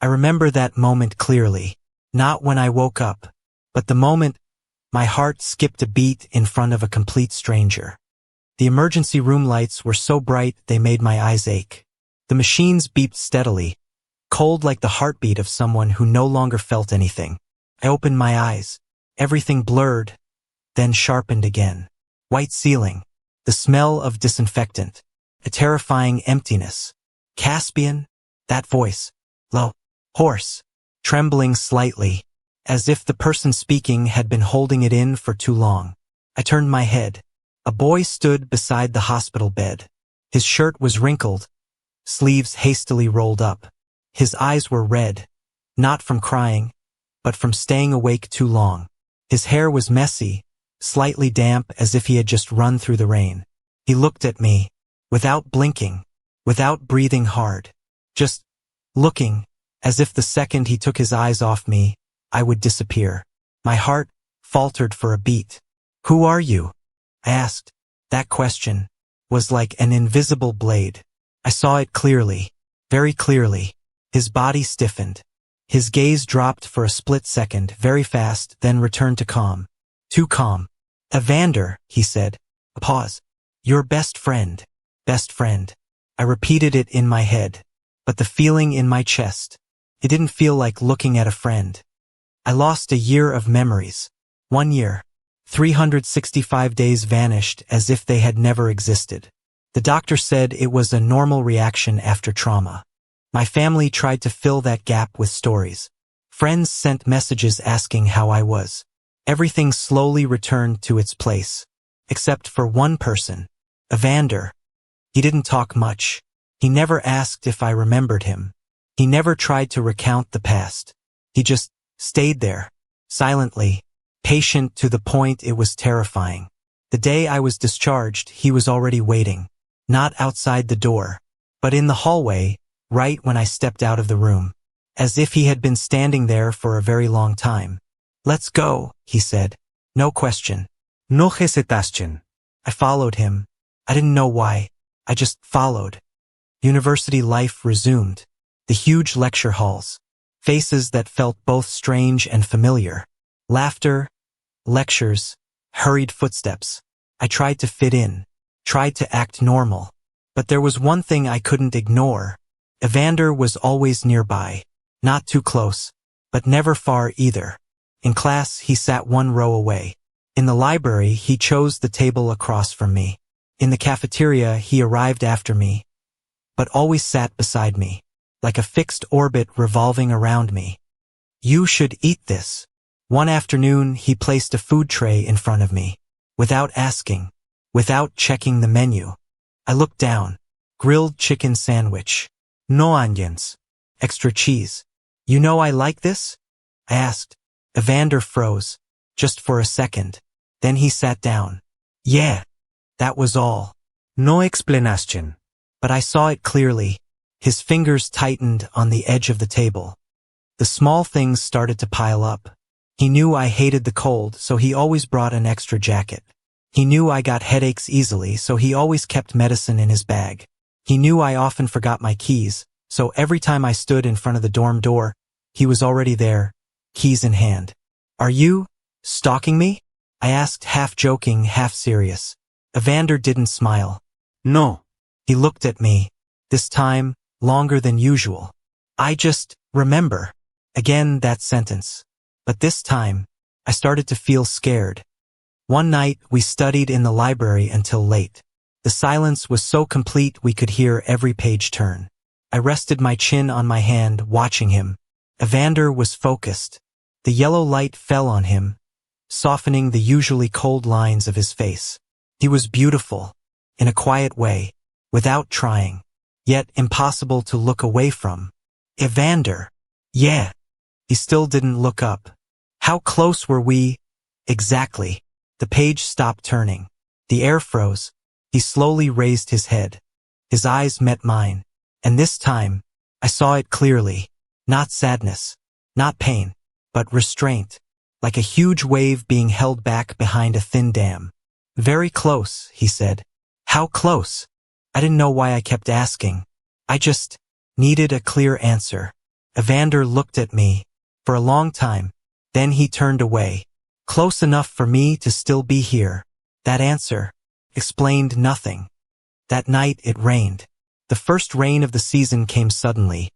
I remember that moment clearly. Not when I woke up, but the moment my heart skipped a beat in front of a complete stranger. The emergency room lights were so bright they made my eyes ache. The machines beeped steadily, cold like the heartbeat of someone who no longer felt anything. I opened my eyes. Everything blurred, then sharpened again. White ceiling, the smell of disinfectant, a terrifying emptiness. Caspian, that voice, low, hoarse, trembling slightly, as if the person speaking had been holding it in for too long. I turned my head. A boy stood beside the hospital bed. His shirt was wrinkled, sleeves hastily rolled up. His eyes were red, not from crying, but from staying awake too long. His hair was messy, slightly damp as if he had just run through the rain. He looked at me, without blinking, without breathing hard, just looking, as if the second he took his eyes off me, I would disappear. My heart faltered for a beat. "Who are you?" I asked. That question was like an invisible blade. I saw it clearly, very clearly. His body stiffened. His gaze dropped for a split second, very fast, then returned to calm. Too calm. "Evander," he said. A pause. "Your best friend. Best friend." I repeated it in my head, but the feeling in my chest, it didn't feel like looking at a friend. I lost a year of memories. 1 year. 365 days vanished as if they had never existed. The doctor said it was a normal reaction after trauma. My family tried to fill that gap with stories. Friends sent messages asking how I was. Everything slowly returned to its place. Except for one person, Evander. He didn't talk much. He never asked if I remembered him. He never tried to recount the past. He just stayed there, silently, patient to the point it was terrifying. The day I was discharged, he was already waiting. Not outside the door, but in the hallway, right when I stepped out of the room. As if he had been standing there for a very long time. "Let's go," he said. No question. No hesitation. I followed him. I didn't know why. I just followed. University life resumed. The huge lecture halls. Faces that felt both strange and familiar. Laughter, lectures, hurried footsteps. I tried to fit in, tried to act normal. But there was one thing I couldn't ignore. Evander was always nearby. Not too close, but never far either. In class, he sat 1 row away. In the library, he chose the table across from me. In the cafeteria, he arrived after me, but always sat beside me, like a fixed orbit revolving around me. "You should eat this." One afternoon, he placed a food tray in front of me, without asking, without checking the menu. I looked down. Grilled chicken sandwich. No onions. Extra cheese. "You know I like this?" I asked. Evander froze, just for a second. Then he sat down. "Yeah." That was all. No explanation. But I saw it clearly. His fingers tightened on the edge of the table. The small things started to pile up. He knew I hated the cold, so he always brought an extra jacket. He knew I got headaches easily, so he always kept medicine in his bag. He knew I often forgot my keys, so every time I stood in front of the dorm door, he was already there, keys in hand. "Are you stalking me?" I asked, half joking, half serious. Evander didn't smile. "No." He looked at me, this time longer than usual. "I just remember." Again that sentence. But this time, I started to feel scared. One night, we studied in the library until late. The silence was so complete we could hear every page turn. I rested my chin on my hand, watching him. Evander was focused. The yellow light fell on him, softening the usually cold lines of his face. He was beautiful, in a quiet way, without trying, yet impossible to look away from. "Evander." "Yeah." He still didn't look up. "How close were we?" "Exactly." The page stopped turning. The air froze. He slowly raised his head. His eyes met mine. And this time, I saw it clearly. Not sadness, not pain, but restraint, like a huge wave being held back behind a thin dam. "Very close," he said. "How close?" I didn't know why I kept asking. I just needed a clear answer. Evander looked at me for a long time. Then he turned away. Close enough for me to still be here. That answer explained nothing. That night it rained. The first rain of the season came suddenly,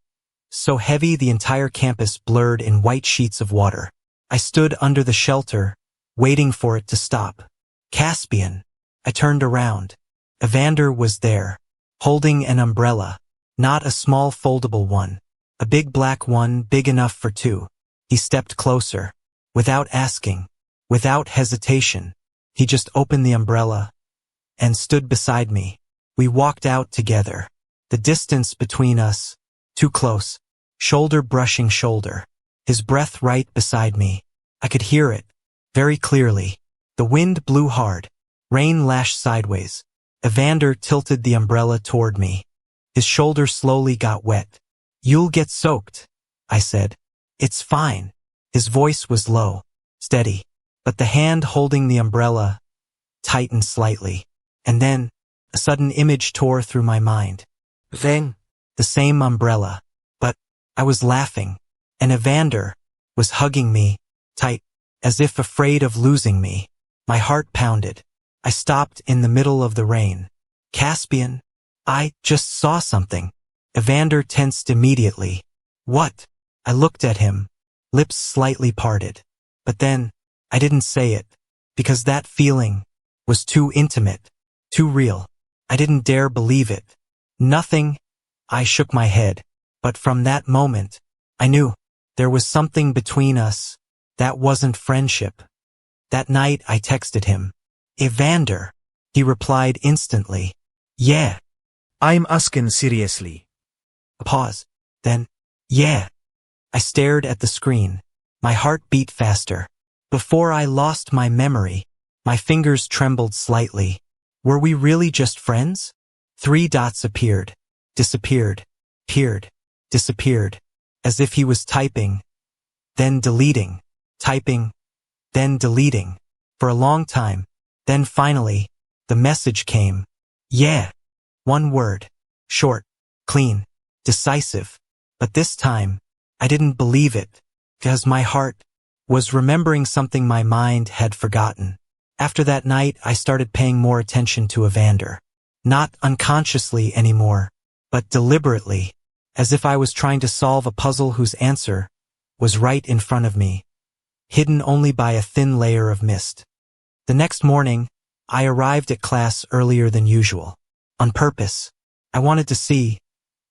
so heavy the entire campus blurred in white sheets of water. I stood under the shelter, waiting for it to stop. Caspian. I turned around. Evander was there, holding an umbrella. Not a small foldable one. A big black one, big enough for two. He stepped closer. Without asking, without hesitation, he just opened the umbrella and stood beside me. We walked out together. The distance between us, too close, shoulder brushing shoulder. His breath right beside me. I could hear it, very clearly. The wind blew hard. Rain lashed sideways. Evander tilted the umbrella toward me. His shoulder slowly got wet. "You'll get soaked," I said. "It's fine." His voice was low, steady, but the hand holding the umbrella tightened slightly. And then, a sudden image tore through my mind. Then, the same umbrella. But I was laughing, and Evander was hugging me, tight, as if afraid of losing me. My heart pounded. I stopped in the middle of the rain. "Caspian, I just saw something." Evander tensed immediately. "What?" I looked at him, lips slightly parted. But then, I didn't say it, because that feeling was too intimate, too real. I didn't dare believe it. "Nothing." I shook my head. But from that moment, I knew there was something between us that wasn't friendship. That night I texted him. "Evander." He replied instantly. "Yeah." I'm asking seriously. A pause. Then, "Yeah." I stared at the screen. My heart beat faster. Before I lost my memory, my fingers trembled slightly. Were we really just friends? 3 dots appeared, disappeared, appeared, disappeared, as if he was typing, then deleting, typing, then deleting, for a long time. Then finally, the message came. "Yeah." 1 word. Short, clean, decisive. But this time, I didn't believe it, because my heart was remembering something my mind had forgotten. After that night, I started paying more attention to Evander. Not unconsciously anymore, but deliberately, as if I was trying to solve a puzzle whose answer was right in front of me, hidden only by a thin layer of mist. The next morning, I arrived at class earlier than usual. On purpose. I wanted to see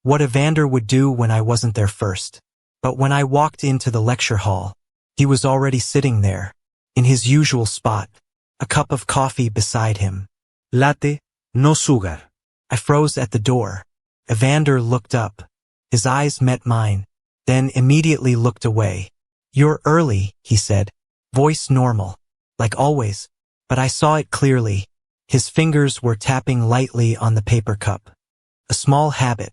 what Evander would do when I wasn't there first. But when I walked into the lecture hall, he was already sitting there, in his usual spot, a cup of coffee beside him. Latte, no sugar. I froze at the door. Evander looked up. His eyes met mine, then immediately looked away. "You're early," he said, voice normal, like always, but I saw it clearly. His fingers were tapping lightly on the paper cup. A small habit.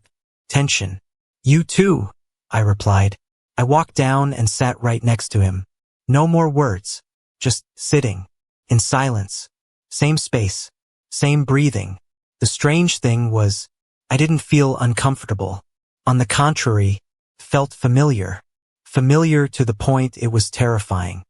Tension. "You too," I replied. I walked down and sat right next to him. No more words. Just sitting. In silence. Same space. Same breathing. The strange thing was, I didn't feel uncomfortable. On the contrary, felt familiar. Familiar to the point it was terrifying.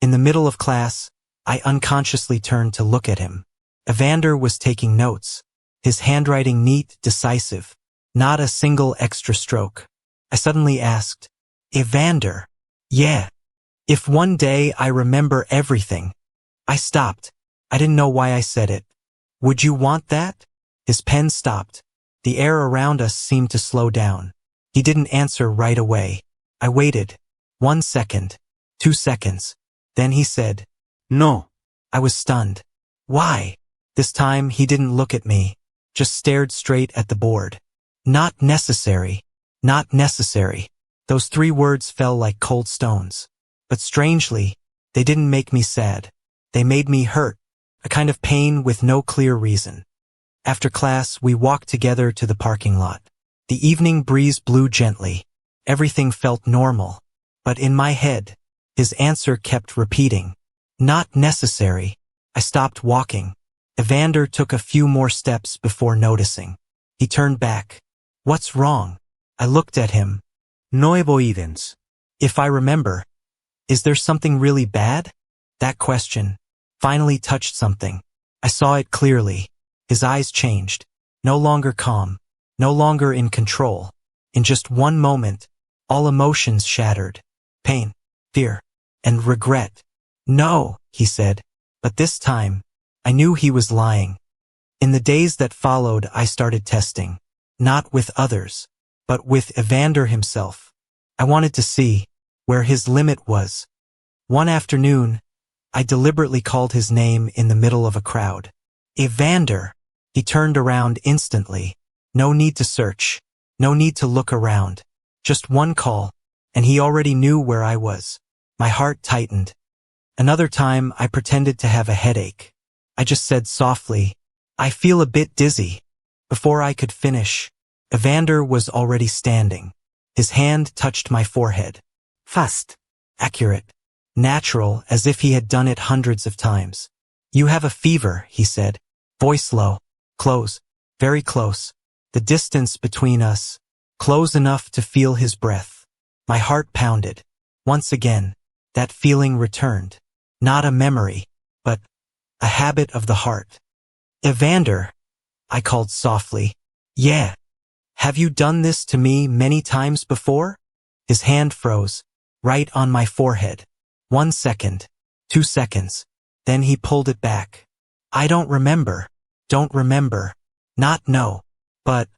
In the middle of class, I unconsciously turned to look at him. Evander was taking notes. His handwriting neat, decisive. Not a single extra stroke. I suddenly asked, "Evander." "Yeah. If one day I remember everything." I stopped. I didn't know why I said it. "Would you want that?" His pen stopped. The air around us seemed to slow down. He didn't answer right away. I waited. 1 second. 2 seconds. Then he said, No. I was stunned. "Why?" This time he didn't look at me, just stared straight at the board. "Not necessary. Not necessary." Those 3 words fell like cold stones. But strangely, they didn't make me sad. They made me hurt, a kind of pain with no clear reason. After class, we walked together to the parking lot. The evening breeze blew gently. Everything felt normal. But in my head, his answer kept repeating. "Not necessary." I stopped walking. Evander took a few more steps before noticing. He turned back. "What's wrong?" I looked at him. No evidence. If I remember, is there something really bad? That question finally touched something. I saw it clearly. His eyes changed. No longer calm. No longer in control. In just one moment, all emotions shattered. Pain, fear, and regret. No, he said. But this time, I knew he was lying. In the days that followed, I started testing. Not with others, but with Evander himself. I wanted to see where his limit was. One afternoon, I deliberately called his name in the middle of a crowd. Evander! He turned around instantly. No need to search. No need to look around. Just one call, and he already knew where I was. My heart tightened. Another time, I pretended to have a headache. I just said softly, I feel a bit dizzy. Before I could finish, Evander was already standing. His hand touched my forehead. Fast, accurate, natural, as if he had done it hundreds of times. You have a fever, he said. Voice low, close, very close. The distance between us, close enough to feel his breath. My heart pounded. Once again, that feeling returned. Not a memory, but a habit of the heart. Evander, I called softly. Yeah. Have you done this to me many times before? His hand froze, right on my forehead. 1 second, 2 seconds. Then he pulled it back. I don't remember. Don't remember. Not no. But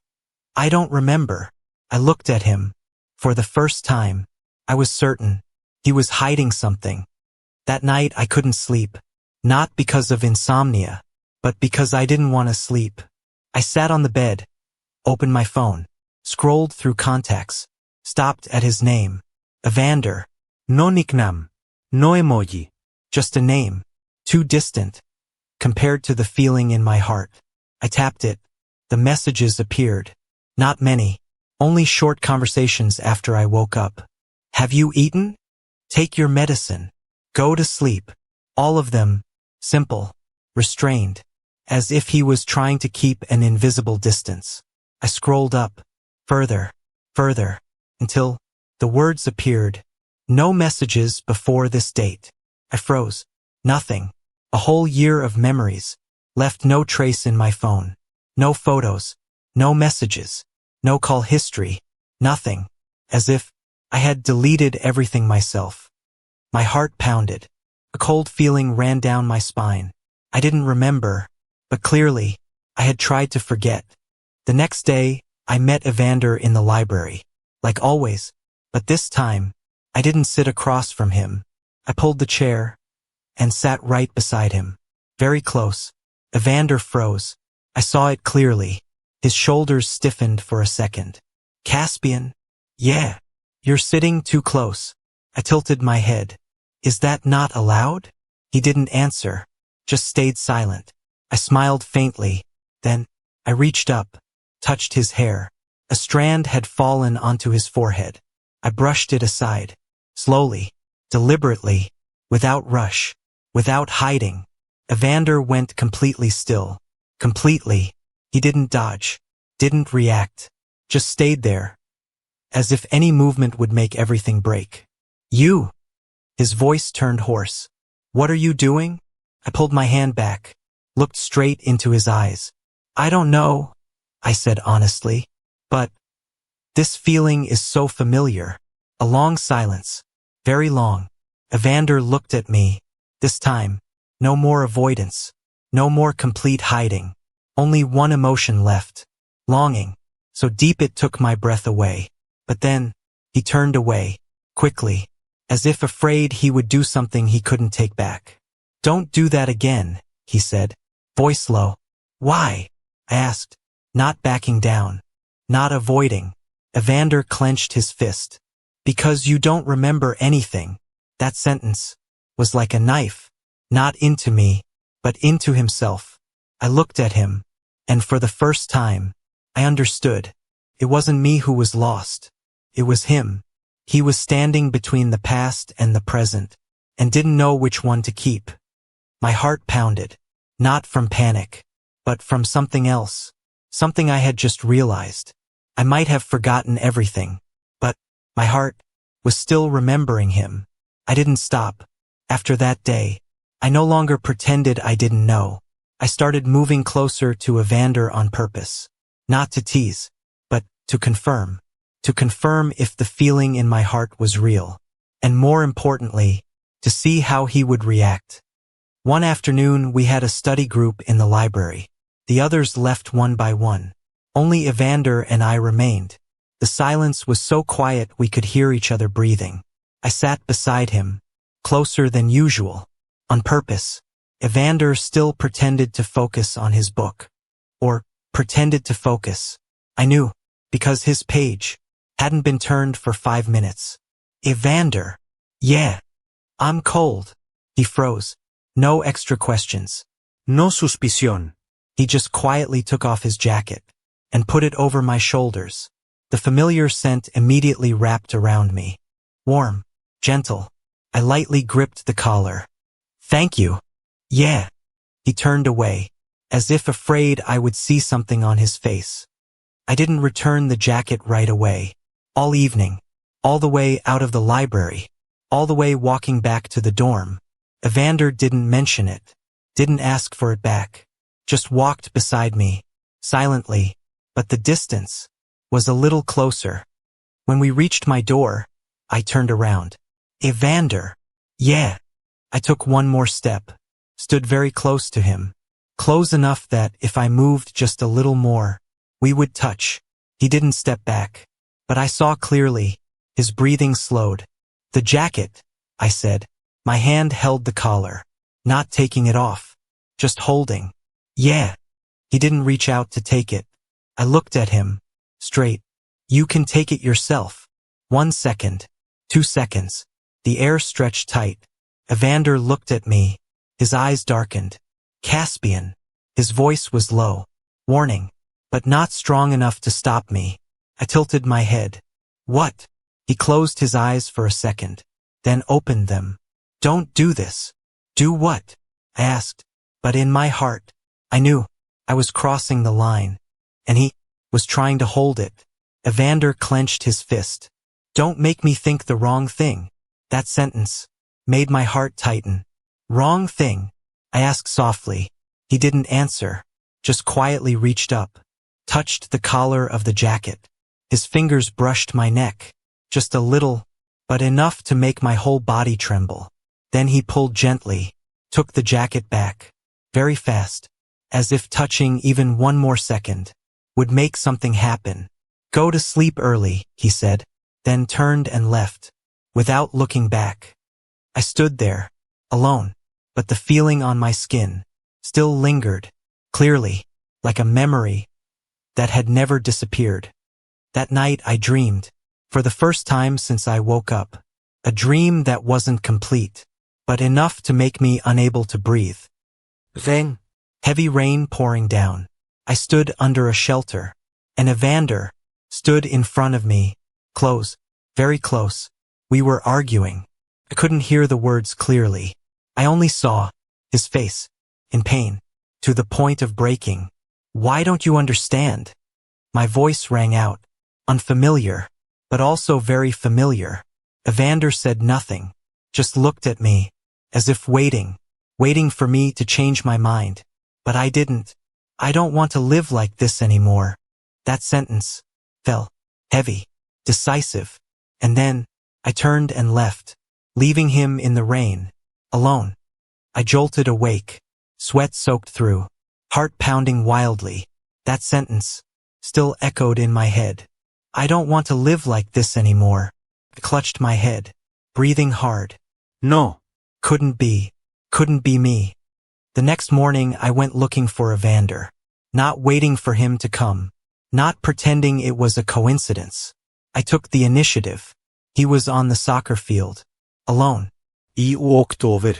I don't remember. I looked at him. For the first time, I was certain he was hiding something. That night I couldn't sleep. Not because of insomnia, but because I didn't want to sleep. I sat on the bed, opened my phone, scrolled through contacts, stopped at his name. Evander. No nickname. No emoji. Just a name. Too distant, compared to the feeling in my heart. I tapped it. The messages appeared. Not many. Only short conversations after I woke up. Have you eaten? Take your medicine. Go to sleep. All of them, simple, restrained, as if he was trying to keep an invisible distance. I scrolled up, further, further, until the words appeared. No messages before this date. I froze. Nothing. A whole year of memories. Left no trace in my phone. No photos. No messages. No call history. Nothing. As if I had deleted everything myself. My heart pounded. A cold feeling ran down my spine. I didn't remember, but clearly, I had tried to forget. The next day, I met Evander in the library. Like always, but this time, I didn't sit across from him. I pulled the chair and sat right beside him. Very close. Evander froze. I saw it clearly. His shoulders stiffened for a second. Caspian? Yeah. You're sitting too close. I tilted my head. Is that not allowed? He didn't answer, just stayed silent. I smiled faintly. Then, I reached up, touched his hair. A strand had fallen onto his forehead. I brushed it aside. Slowly, deliberately, without rush, without hiding. Evander went completely still. Completely. He didn't dodge, didn't react, just stayed there, as if any movement would make everything break. You! His voice turned hoarse. What are you doing? I pulled my hand back, looked straight into his eyes. I don't know, I said honestly, but this feeling is so familiar. A long silence. Very long. Evander looked at me. This time, no more avoidance. No more complete hiding. Only one emotion left. Longing. So deep it took my breath away. But then, he turned away. Quickly. As if afraid he would do something he couldn't take back. Don't do that again, he said. Voice low. Why? I asked. Not backing down. Not avoiding. Evander clenched his fist. Because you don't remember anything. That sentence was like a knife. Not into me, but into himself. I looked at him, and for the first time, I understood. It wasn't me who was lost. It was him. He was standing between the past and the present, and didn't know which one to keep. My heart pounded, not from panic, but from something else, something I had just realized. I might have forgotten everything, but My heart was still remembering him. I didn't stop. After that day, I no longer pretended I didn't know. I started moving closer to Evander on purpose. Not to tease, but to confirm. To confirm if the feeling in my heart was real. And more importantly, to see how he would react. One afternoon, we had a study group in the library. The others left one by one. Only Evander and I remained. The silence was so quiet we could hear each other breathing. I sat beside him, closer than usual, on purpose. Evander still pretended to focus on his book. Or pretended to focus. I knew, because his page hadn't been turned for 5 minutes. Evander. Yeah. I'm cold. He froze. No extra questions. No suspicion. He just quietly took off his jacket and put it over my shoulders. The familiar scent immediately wrapped around me. Warm, gentle. I lightly gripped the collar. Thank you. Yeah. He turned away, as if afraid I would see something on his face. I didn't return the jacket right away. All evening, all the way out of the library, all the way walking back to the dorm. Evander didn't mention it, didn't ask for it back, just walked beside me, silently, but the distance was a little closer. When we reached my door, I turned around. Evander. Yeah. I took one more step, stood very close to him, close enough that if I moved just a little more, we would touch. He didn't step back, but I saw clearly. His breathing slowed. The jacket, I said. My hand held the collar, not taking it off, just holding. Yeah. He didn't reach out to take it. I looked at him, straight. You can take it yourself. 1 second, 2 seconds. The air stretched tight. Evander looked at me. His eyes darkened. Caspian. His voice was low. Warning. But not strong enough to stop me. I tilted my head. What? He closed his eyes for a second, then opened them. Don't do this. Do what? I asked. But in my heart, I knew I was crossing the line, and he was trying to hold it. Evander clenched his fist. Don't make me think the wrong thing. That sentence made my heart tighten. Wrong thing? I asked softly. He didn't answer, just quietly reached up, touched the collar of the jacket. His fingers brushed my neck, just a little, but enough to make my whole body tremble. Then he pulled gently, took the jacket back, very fast, as if touching even one more second would make something happen. Go to sleep early, he said, then turned and left, without looking back. I stood there, alone, but the feeling on my skin still lingered, clearly, like a memory that had never disappeared. That night I dreamed, for the first time since I woke up, a dream that wasn't complete, but enough to make me unable to breathe. Then, heavy rain pouring down. I stood under a shelter, and Evander stood in front of me, close, very close. We were arguing. I couldn't hear the words clearly. I only saw his face, in pain, to the point of breaking. Why don't you understand? My voice rang out, unfamiliar, but also very familiar. Evander said nothing, just looked at me, as if waiting for me to change my mind. But I didn't. I don't want to live like this anymore. That sentence fell heavy, decisive, and then I turned and left, leaving him in the rain, alone. I jolted awake, sweat soaked through, heart pounding wildly. That sentence still echoed in my head. I don't want to live like this anymore. I clutched my head, breathing hard. No. Couldn't be me. The next morning I went looking for Evander, not waiting for him to come, not pretending it was a coincidence. I took the initiative. He was on the soccer field, alone. I walked over.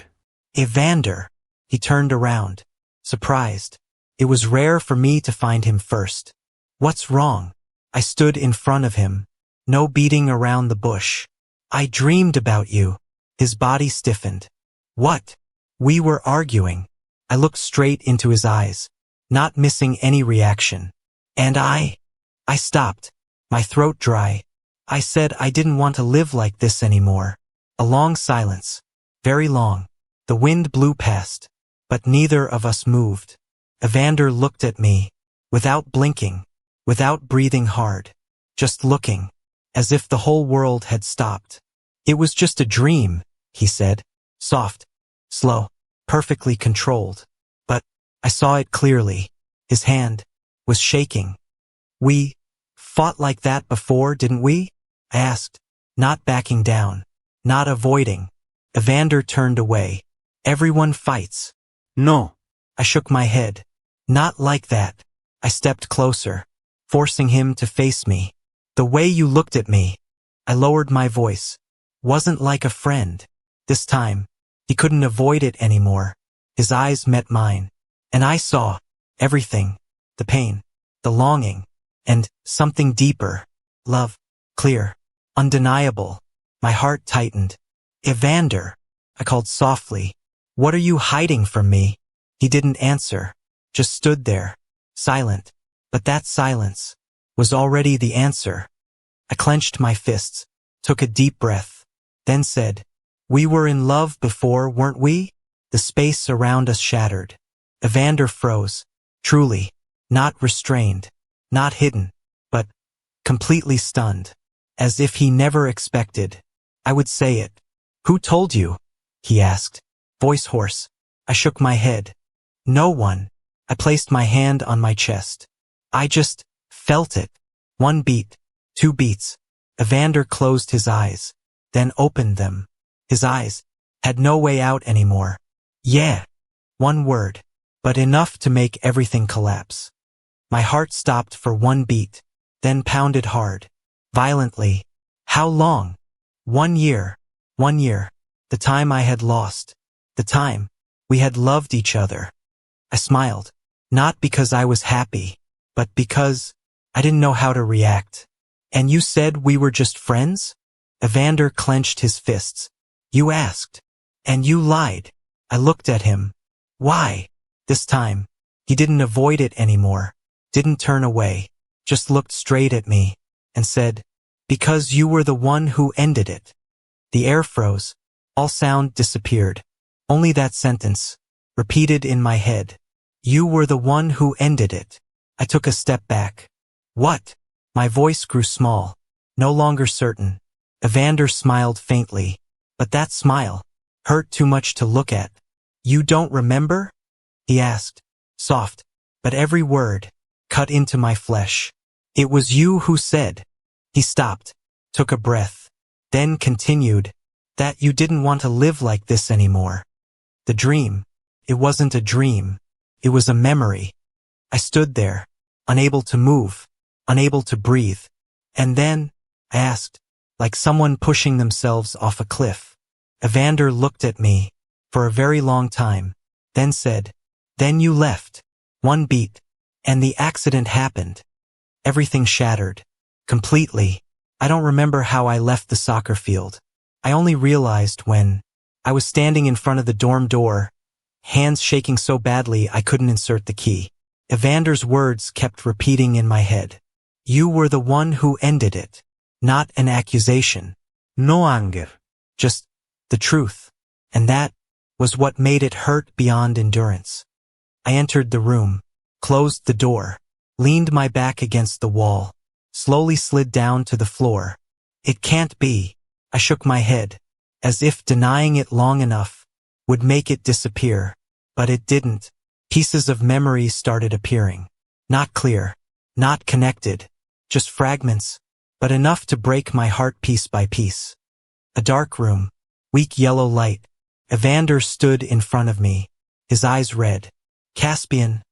Evander. He turned around, surprised. It was rare for me to find him first. What's wrong? I stood in front of him, no beating around the bush. I dreamed about you. His body stiffened. What? We were arguing. I looked straight into his eyes, not missing any reaction. And I stopped, my throat dry. I said I didn't want to live like this anymore. A long silence. Very long. The wind blew past, but neither of us moved. Evander looked at me, without blinking, without breathing hard, just looking, as if the whole world had stopped. It was just a dream, he said, soft, slow, perfectly controlled. But I saw it clearly. His hand was shaking. We fought like that before, didn't we? I asked, not backing down, not avoiding. Evander turned away. Everyone fights. No. I shook my head. Not like that. I stepped closer, forcing him to face me. The way you looked at me. I lowered my voice. Wasn't like a friend. This time, he couldn't avoid it anymore. His eyes met mine, and I saw everything. The pain, the longing, and something deeper. Love, clear, undeniable. My heart tightened. Evander, I called softly. What are you hiding from me? He didn't answer, just stood there, silent. But that silence was already the answer. I clenched my fists, took a deep breath, then said, we were in love before, weren't we? The space around us shattered. Evander froze, truly, not restrained, not hidden, but completely stunned, as if he never expected I would say it. Who told you? He asked, voice hoarse. I shook my head. No one. I placed my hand on my chest. I just felt it. 1 beat, 2 beats. Evander closed his eyes, then opened them. His eyes had no way out anymore. Yeah. 1 word, but enough to make everything collapse. My heart stopped for 1 beat, then pounded hard, violently. How long? 1 year. 1 year. The time I had lost. The time we had loved each other. I smiled, not because I was happy, but because I didn't know how to react. And you said we were just friends? Evander clenched his fists. You asked. And you lied. I looked at him. Why? This time, he didn't avoid it anymore, didn't turn away, just looked straight at me, and said, because you were the one who ended it. The air froze. All sound disappeared. Only that sentence, repeated in my head. You were the one who ended it. I took a step back. What? My voice grew small, no longer certain. Evander smiled faintly, but that smile hurt too much to look at. You don't remember? He asked, soft, but every word cut into my flesh. It was you who said. He stopped, took a breath, then continued, that you didn't want to live like this anymore. The dream, it wasn't a dream, it was a memory. I stood there, unable to move, unable to breathe. And then, I asked, like someone pushing themselves off a cliff. Evander looked at me for a very long time, then said, then you left. 1 beat, and the accident happened. Everything shattered, completely. I don't remember how I left the soccer field. I only realized when I was standing in front of the dorm door, hands shaking so badly I couldn't insert the key. Evander's words kept repeating in my head. You were the one who ended it. Not an accusation. No anger. Just the truth. And that was what made it hurt beyond endurance. I entered the room, closed the door, leaned my back against the wall, slowly slid down to the floor. It can't be. I shook my head, as if denying it long enough would make it disappear. But it didn't. Pieces of memory started appearing. Not clear, not connected, just fragments, but enough to break my heart piece by piece. A dark room, weak yellow light. Evander stood in front of me, his eyes red. Caspian,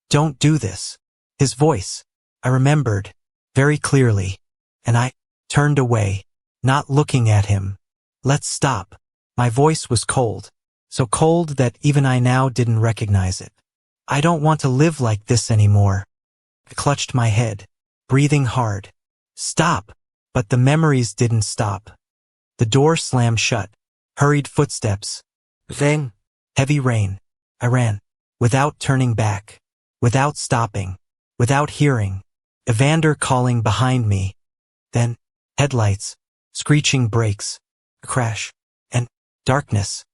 don't do this. His voice, I remembered, very clearly, and I turned away, not looking at him. Let's stop. My voice was cold, so cold that even I now didn't recognize it. I don't want to live like this anymore. I clutched my head, breathing hard. Stop. But the memories didn't stop. The door slammed shut. Hurried footsteps. Then, heavy rain. I ran, without turning back, without stopping, without hearing. Evander calling behind me. Then, Headlights, screeching brakes, a crash, and darkness.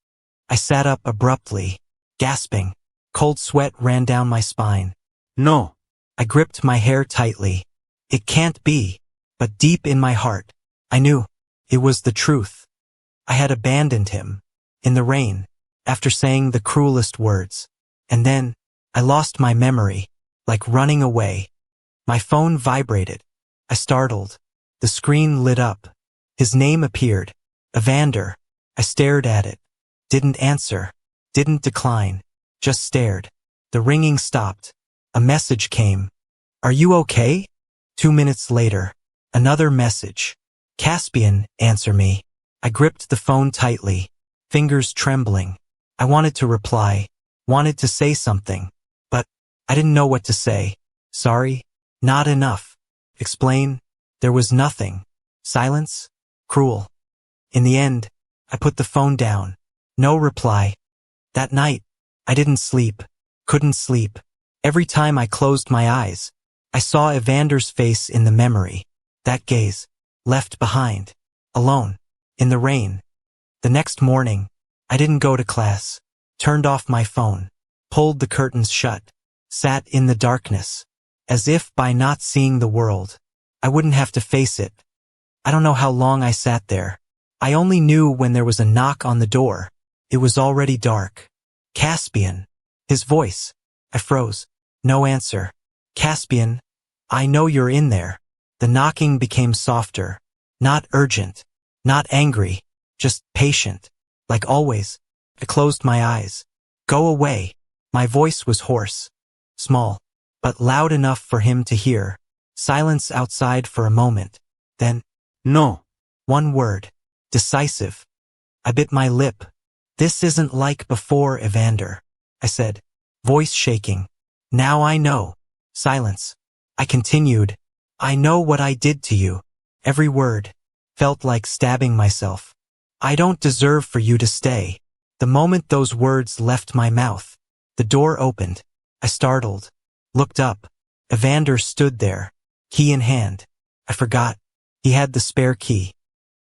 I sat up abruptly, gasping. Cold sweat ran down my spine. No. I gripped my hair tightly. It can't be. But deep in my heart, I knew it was the truth. I had abandoned him, in the rain, after saying the cruelest words. And then, I lost my memory, like running away. My phone vibrated. I startled. The screen lit up. His name appeared. Evander. I stared at it. Didn't answer. Didn't decline. Just stared. The ringing stopped. A message came. Are you okay? 2 minutes later. Another message. Caspian, answer me. I gripped the phone tightly, fingers trembling. I wanted to reply, wanted to say something, but I didn't know what to say. Sorry? Not enough. Explain? There was nothing. Silence? Cruel. In the end, I put the phone down. No reply. That night, I didn't sleep, couldn't sleep. Every time I closed my eyes, I saw Evander's face in the memory. That gaze, left behind, alone, in the rain. The next morning, I didn't go to class, turned off my phone, pulled the curtains shut, sat in the darkness, as if by not seeing the world, I wouldn't have to face it. I don't know how long I sat there. I only knew when there was a knock on the door. It was already dark. Caspian. His voice. I froze. No answer. Caspian, I know you're in there. The knocking became softer. Not urgent. Not angry. Just patient. Like always. I closed my eyes. Go away. My voice was hoarse. Small. But loud enough for him to hear. Silence outside for a moment. Then, No. one word. Decisive. I bit my lip. This isn't like before, Evander. I said, voice shaking. Now I know. Silence. I continued. I know what I did to you. Every word felt like stabbing myself. I don't deserve for you to stay. The moment those words left my mouth, the door opened. I startled. Looked up. Evander stood there, key in hand. I forgot. He had the spare key.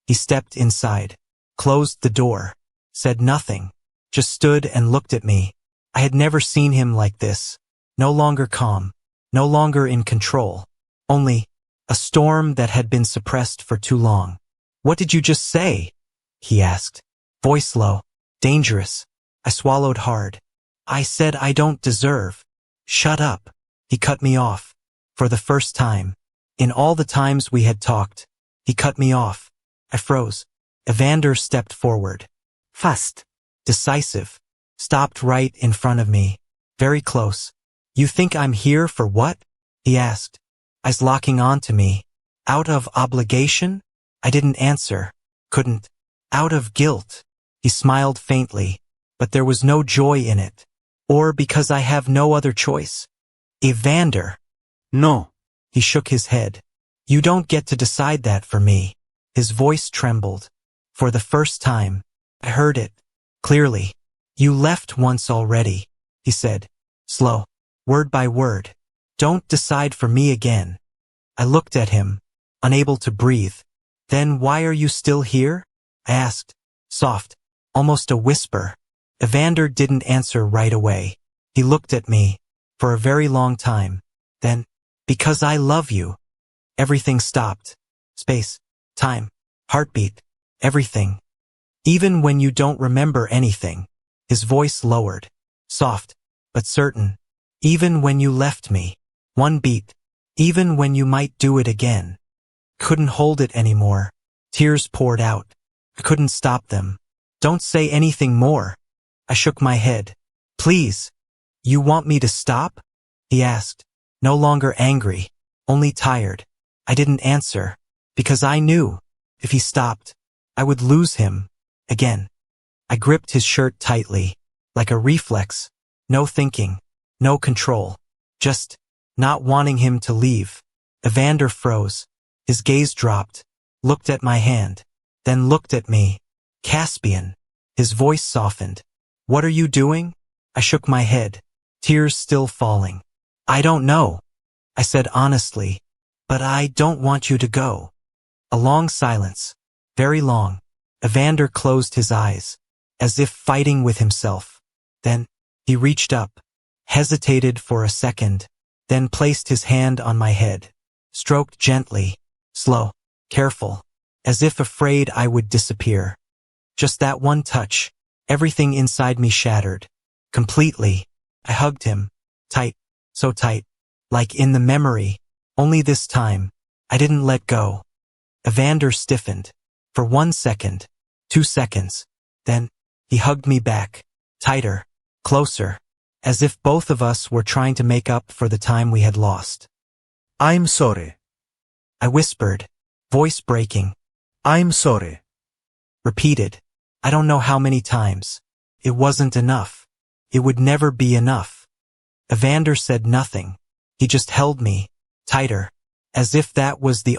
He stepped inside, closed the door, said nothing, just stood and looked at me. I had never seen him like this. No longer calm, no longer in control. Only a storm that had been suppressed for too long. What did you just say? He asked. Voice low, dangerous. I swallowed hard. I said I don't deserve. Shut up. He cut me off. For the first time. In all the times we had talked, he cut me off. I froze. Evander stepped forward. Fast. Decisive. Stopped right in front of me. Very close. You think I'm here for what? He asked. Eyes locking onto me. Out of obligation? I didn't answer. Couldn't. Out of guilt. He smiled faintly, but there was no joy in it. Or because I have no other choice. Evander. No. He shook his head. You don't get to decide that for me. His voice trembled. For the first time, I heard it clearly. You left once already, he said, slow, word by word. Don't decide for me again. I looked at him, unable to breathe. Then why are you still here? I asked, soft, almost a whisper. Evander didn't answer right away. He looked at me for a very long time. Then, because I love you. Everything stopped. Space, time, heartbeat, everything. Even when you don't remember anything. His voice lowered, soft, but certain. Even when you left me. One beat. Even when you might do it again. Couldn't hold it anymore. Tears poured out. I couldn't stop them. Don't say anything more. I shook my head. Please. You want me to stop? He asked. No longer angry, only tired. I didn't answer, because I knew, if he stopped, I would lose him, again. I gripped his shirt tightly, like a reflex, no thinking, no control, just not wanting him to leave. Evander froze, his gaze dropped, looked at my hand, then looked at me. Caspian. His voice softened. What are you doing? I shook my head, tears still falling. I don't know, I said honestly, but I don't want you to go. A long silence. Very long. Evander closed his eyes, as if fighting with himself. Then, he reached up, hesitated for a second, then placed his hand on my head. Stroked gently, slow, careful, as if afraid I would disappear. Just that one touch, everything inside me shattered. Completely. I hugged him. Tight. So tight. Like in the memory. Only this time, I didn't let go. Evander stiffened. For 1 second. 2 seconds. Then, he hugged me back. Tighter. Closer. As if both of us were trying to make up for the time we had lost. I'm sorry. I whispered, voice breaking. I'm sorry. Repeated. I don't know how many times. It wasn't enough. It would never be enough. Evander said nothing. He just held me, tighter, as if that was the only